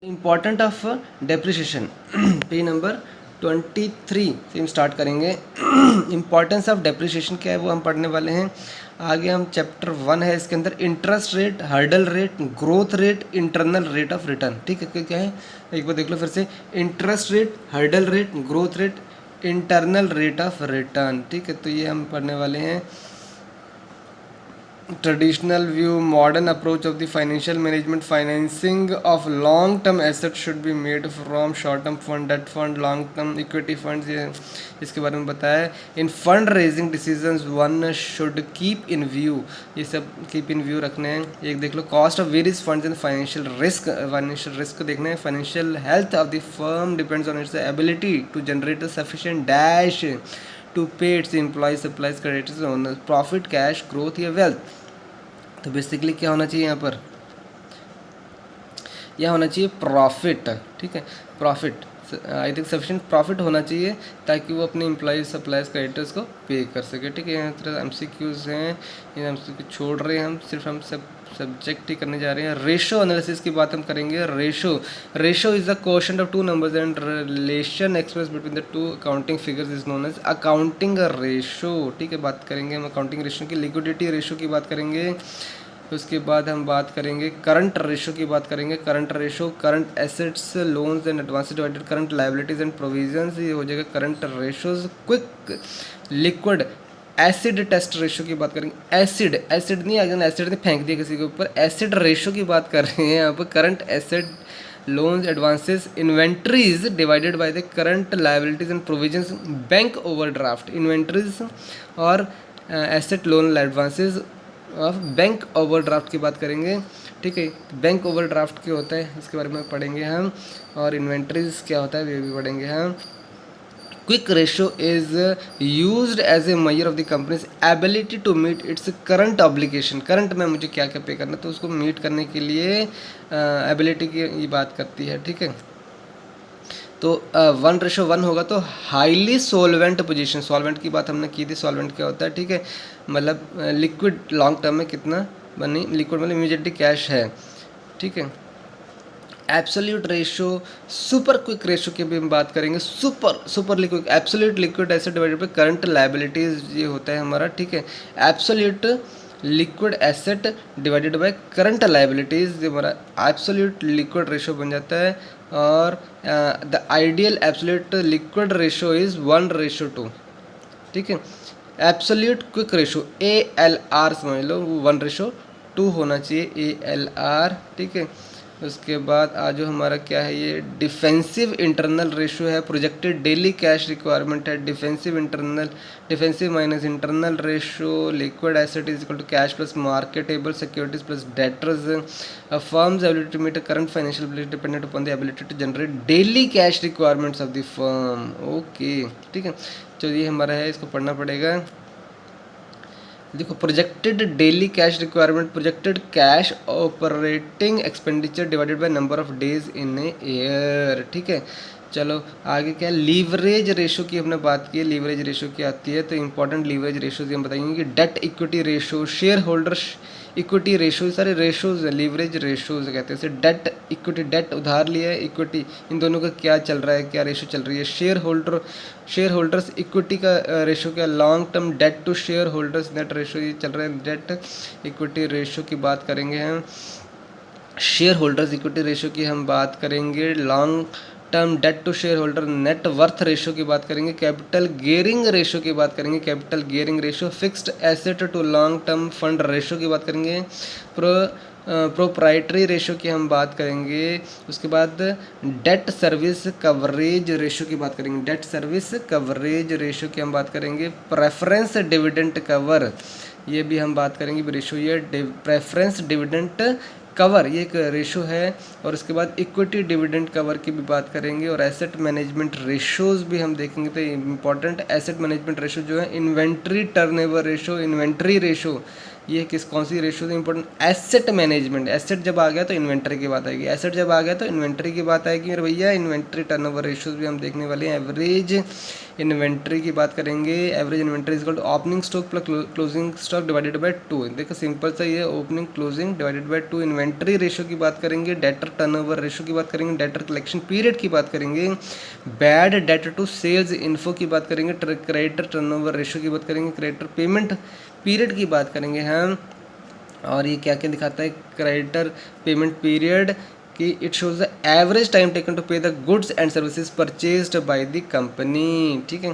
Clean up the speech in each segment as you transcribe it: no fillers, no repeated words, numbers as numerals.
Important of depreciation page number 23 से हम start करेंगे। इम्पॉर्टेंस ऑफ डेप्रिसिएशन क्या है वो हम पढ़ने वाले हैं। आगे हम चैप्टर 1 है, इसके अंदर interest rate, hurdle rate, growth rate, internal rate of return. ठीक है, क्या है एक बार देख लो फिर से। Interest rate, hurdle rate, growth rate, internal rate of return. ठीक है, तो ये हम पढ़ने वाले हैं। Traditional view, modern approach of the financial management, financing of long term assets should be made from short term fund, debt fund, long term equity funds, ये इसके बारे में बताया है। In fund raising decisions one should keep in view, ये सब keep in view रखने हैं। एक देख लो, cost of various funds and financial risk देखना है। Financial health of the firm depends on its ability to generate sufficient dash to pay its employees, supplies, creditors, owners, profit, cash, growth या wealth. तो basically क्या होना चाहिए यहाँ पर, यह होना चाहिए प्रॉफिट। ठीक है, profit, I think sufficient profit होना चाहिए ताकि वो अपने एम्प्लॉयज, सप्लाइज, क्रेडिटर्स को पे कर सके। ठीक है, यहाँ तरह MCQs हैं, इन MCQ छोड़ रहे हैं हम, सिर्फ हम सब सब्जेक्ट ही करने जा रहे हैं। रेशो एनालिसिस की बात हम करेंगे। Ratio is the coefficient of two numbers and relation express between the two accounting figures is known as accounting ratio. ठीक है, बात करेंगे हम अकाउंटिंग रेशो की। लिक्विडिटी रेशो की बात करेंगे। उसके बाद हम बात करेंगे करंट रेशो की बात करेंगे। Current ratio, current assets, loans and advances divided current liabilities and provisions, ये हो जाएगा current ratios. Quick liquid acid test ratio की बात करेंगे। एसिड नहीं, अगर एसिड ने फेंक दिया किसी के ऊपर, एसिड रेशो की बात कर रहे हैं यहाँ पर। Current asset, loans, advances, inventories divided by the current liabilities and provisions, bank overdraft, inventories और asset, loan, advances of bank overdraft की बात करेंगे। ठीक है, बैंक ओवरड्राफ्ट क्या होता है इसके बारे में पढ़ेंगे हम, और इन्वेंट्रीज क्या होता है ये भी पढ़ेंगे हम। Quick ratio is used as a measure of the companies ability to meet its current obligation. Current में मुझे क्या क्या पे करना है तो उसको मीट करने के लिए एबिलिटी की ये बात करती है। ठीक है, तो 1:1 होगा तो हाईली सोलवेंट पोजीशन। सॉल्वेंट की बात हमने की थी, सॉल्वेंट क्या होता है। ठीक है, मतलब लिक्विड लॉन्ग टर्म में कितना बनी, लिक्विड मतलब इमीडिएटली कैश है। ठीक है, absolute ratio, super quick ratio की भी हम बात करेंगे। Super liquid, absolute liquid asset divided by current liabilities, ये होता है हमारा। ठीक है, absolute liquid asset divided by current liabilities, हमारा एब्सोल्यूट लिक्विड रेशो बन जाता है। और the ideal absolute liquid ratio is 1:2। ठीक है, एब्सोल्यूट क्विक रेशो ALR समझ लो, 1:2 होना चाहिए ALR। ठीक है, उसके बाद आज जो हमारा क्या है, ये डिफेंसिव इंटरनल रेशो है। प्रोजेक्टेड डेली कैश रिक्वायरमेंट है। Defensive minus internal ratio, liquid asset is equal to cash plus marketable securities plus debtors. Firms ability to meet current financial ability dependent upon the ability to generate daily cash requirements of the firm. Okay, ठीक है, चलिए हमारा है, इसको पढ़ना पड़ेगा। देखो, projected daily cash requirement, projected cash operating expenditure divided by number of days in a year. ठीक है, चलो आगे क्या, लीवरेज रेशो की हमने बात की है। लीवरेज रेशो क्या आती है, तो इंपॉर्टेंट लीवरेज रेशोज हम बताएंगे कि debt equity ratio, share holder equity ratio, सारे रेशोज लीवरेज रेशोज कहते हैं। डेट इक्विटी, डेट उधार लिया है, इक्विटी, इन दोनों का क्या चल रहा है, क्या रेशो चल रही है। शेयर होल्डर्स इक्विटी का रेशो क्या, long term debt to share holders net ratio, ये चल रहा है। डेट इक्विटी रेशो की बात करेंगे हम। शेयर होल्डर्स इक्विटी रेशो की हम बात करेंगे। Long term debt to shareholder net worth ratio की बात करेंगे। कैपिटल गियरिंग रेशो की बात करेंगे। Capital gearing ratio, fixed asset to long term fund ratio की बात करेंगे। प्रोप्राइटरी रेशो की हम बात करेंगे। उसके बाद डेट सर्विस कवरेज रेशो की बात करेंगे। डेट सर्विस कवरेज रेशो की हम बात करेंगे। प्रेफरेंस डिविडेंड कवर, ये भी हम बात करेंगे रेशो। ये प्रेफरेंस डिविडेंड कवर, ये एक रेशो है। और उसके बाद इक्विटी डिविडेंड कवर की भी बात करेंगे। और एसेट मैनेजमेंट रेशोज़ भी हम देखेंगे। तो इंपॉर्टेंट एसेट मैनेजमेंट रेशो जो है, inventory turnover ratio, inventory ratio, ये किस कौन सी ratio important, asset management. Asset जब आ गया तो इन्वेंट्री की बात आएगी, एसेट जब आ गया तो इन्वेंट्री की बात आएगी मेरे भैया। इन्वेंट्री टर्नओवर रेशियोज भी हम देखने वाले हैं। एवरेज इन्वेंट्री की बात करेंगे, average inventory is equal to opening stock plus closing stock divided by 2। देखो सिंपल सा ये opening closing divided by 2। Inventory ratio की बात करेंगे, डेटर टर्नओवर रेशियो की बात करेंगे, डेटर कलेक्शन पीरियड की बात करेंगे, bad debtor to sales info की बात करेंगे, क्रेडिटर टर्नओवर रेशियो की बात करेंगे, क्रेडिटर पेमेंट पीरियड की बात करेंगे हम। और ये क्या क्या दिखाता है, क्रेडिटर पेमेंट पीरियड कि it shows the average time taken to pay the goods and services purchased by the company, ठीक है।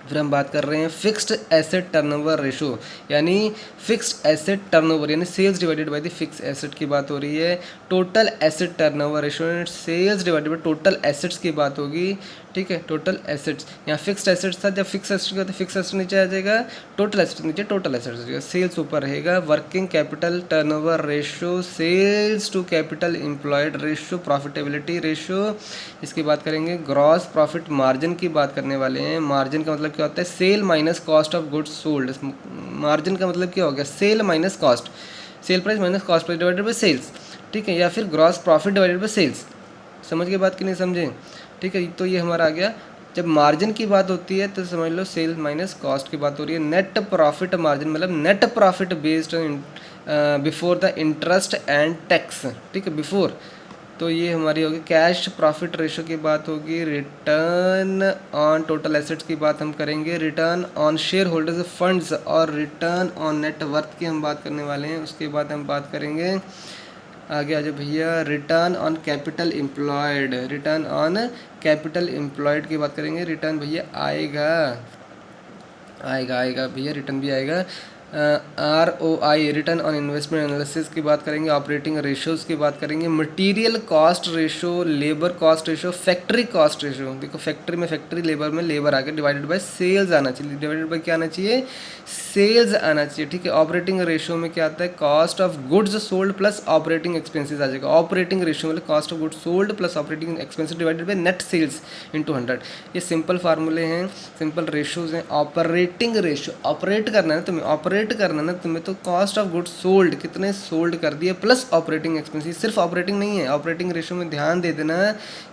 फिर हम बात कर रहे हैं फिक्स्ड एसेट टर्नओवर रेशो, यानी फिक्स्ड एसेट टर्नओवर यानी sales divided by the fix asset की बात हो रही है। Total asset turnover ratio sales divided by total assets की बात होगी, ठीक है। टोटल एसेट्स, यहाँ फिक्स्ड एसेट्स था, जब फिक्स एसेट का तो फिक्स एसेट नीचे आ जाएगा, टोटल एसेट नीचे टोटल एसेट्स आ जाएगा, सेल्स ऊपर रहेगा। Working capital turnover ratio, sales to capital employed ratio, profitability ratio, इसकी बात करेंगे। ग्रॉस प्रॉफिट मार्जिन की बात करने वाले हैं। मार्जिन का मतलब क्या होता है, sale minus cost of goods sold. Margin का मतलब क्या हो गया, sale minus cost, sale price minus cost price divided by sales, ठीक है। या फिर gross profit divided by sales. समझ के बात कि नहीं समझे, ठीक है। तो ये हमारा आ गया। जब मार्जिन की बात होती है तो समझ लो सेल माइनस कॉस्ट की बात हो रही है। नेट प्रॉफिट मार्जिन मतलब net profit based before the interest and tax, ठीक है, बिफोर। तो ये हमारी होगी कैश प्रॉफिट रेशो की बात होगी। रिटर्न ऑन टोटल एसेट्स की बात हम करेंगे। Return on share holders funds और रिटर्न ऑन नेट वर्थ की हम बात करने वाले हैं। उसके बाद हम बात करेंगे आगे आ जाओ भैया, return on capital employed. Return on capital employed की बात करेंगे। रिटर्न भैया आएगा आएगा आएगा भैया, रिटर्न भी आएगा। ROI return on investment analysis की बात करेंगे। ऑपरेटिंग रेशोज की बात करेंगे। Material cost ratio, labour cost ratio, factory cost ratio. देखो फैक्ट्री में फैक्ट्री, लेबर में लेबर आके डिवाइडेड बाय सेल्स आना चाहिए। डिवाइडेड बाय क्या आना चाहिए, सेल्स आना चाहिए, ठीक है। ऑपरेटिंग रेशो में क्या आता है, cost of goods sold plus operating expenses आ जाएगा। ऑपरेटिंग रेशो मतलब cost of goods sold plus operating expenses divided by net sales into 100। ये सिंपल फार्मूले हैं, सिंपल रेशोज हैं। ऑपरेटिंग रेशो, ऑपरेट करना है तुम्हें, ऑपरेट करना ना तुम्हें, तो कॉस्ट ऑफ गुड्स सोल्ड कितने सोल्ड कर दिए प्लस ऑपरेटिंग एक्सपेंसेस। सिर्फ ऑपरेटिंग नहीं है, ऑपरेटिंग रेशो में ध्यान दे देना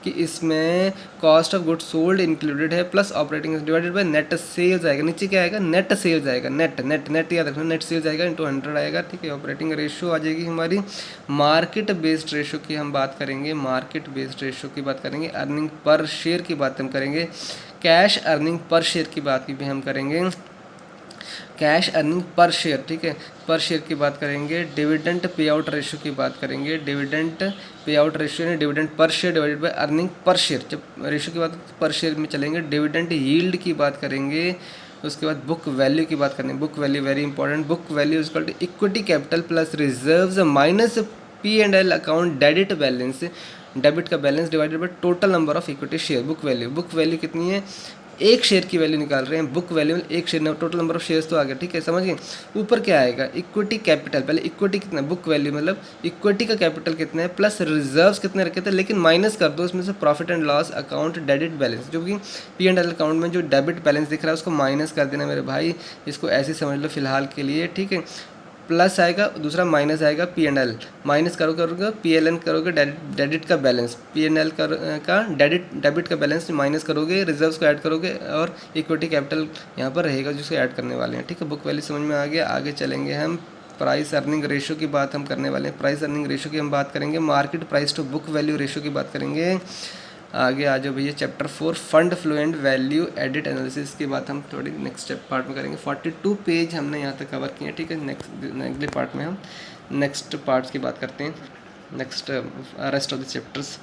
कि इसमें cost of goods sold included है plus operating divided by net sales आएगा। नीचे क्या आएगा, नेट सेल्स आएगा। नेट नेट नेट याद रखना, नेट सेल्स आएगा इनटू 100 आएगा, ठीक है। ऑपरेटिंग रेशो आ जाएगी हमारी। मार्केट बेस्ड रेशो की हम बात करेंगे। मार्केट बेस्ड रेशो की बात करेंगे। अर्निंग पर शेयर की बात हम करेंगे। कैश अर्निंग पर शेयर की बात भी हम करेंगे। कैश अर्निंग पर शेयर, ठीक है, पर शेयर की बात करेंगे। डिविडेंड पे आउट रेशो की बात करेंगे। डिविडेंड पे आउट रेशियो ने dividend per share divided by earning per share. जब रेशो की बात पर शेयर में चलेंगे। डिविडेंड यील्ड की बात करेंगे। उसके बाद बुक वैल्यू की बात करेंगे। Book value very important. Book value is equal to equity capital plus reserves minus P&L account debit balance, debit का balance divided by total number of equity share. Book value, book value कितनी है, एक share की value निकाल रहे हैं। Book value में एक share, total number of shares तो आ गया, ठीक है, समझ गए। ऊपर क्या आएगा, इक्विटी कैपिटल, पहले इक्विटी कितना, बुक वैल्यू मतलब इक्विटी का कैपिटल कितना है प्लस रिजर्व्स कितने रखे थे, लेकिन माइनस कर दो इसमें से profit and loss account debit balance, जो कि P&L अकाउंट में जो डेबिट बैलेंस दिख रहा है उसको माइनस कर देना मेरे भाई। इसको ऐसे समझ लो फिलहाल के लिए, ठीक है। प्लस आएगा, दूसरा माइनस आएगा P&L, माइनस करोगे PLN करोगे डेबिट का बैलेंस, P&L का डेबिट का बैलेंस माइनस करोगे, रिजर्व्स को ऐड करोगे और इक्विटी कैपिटल यहाँ पर रहेगा जिसको ऐड करने वाले हैं, ठीक है। बुक वैल्यू समझ में आ गया। आगे चलेंगे हम, प्राइस अर्निंग रेशो की बात हम करने वाले हैं। प्राइस अर्निंग रेशो की हम बात करेंगे। Market price to book value ratio की बात करेंगे। आगे आ जाओ भैया, chapter 4 fund flow and value added analysis की बात हम थोड़ी नेक्स्ट पार्ट में करेंगे। 42 पेज हमने यहाँ तक कवर किए हैं, ठीक है। नेक्स्ट अगले पार्ट में हम नेक्स्ट पार्ट्स की बात करते हैं, next rest of the chapters.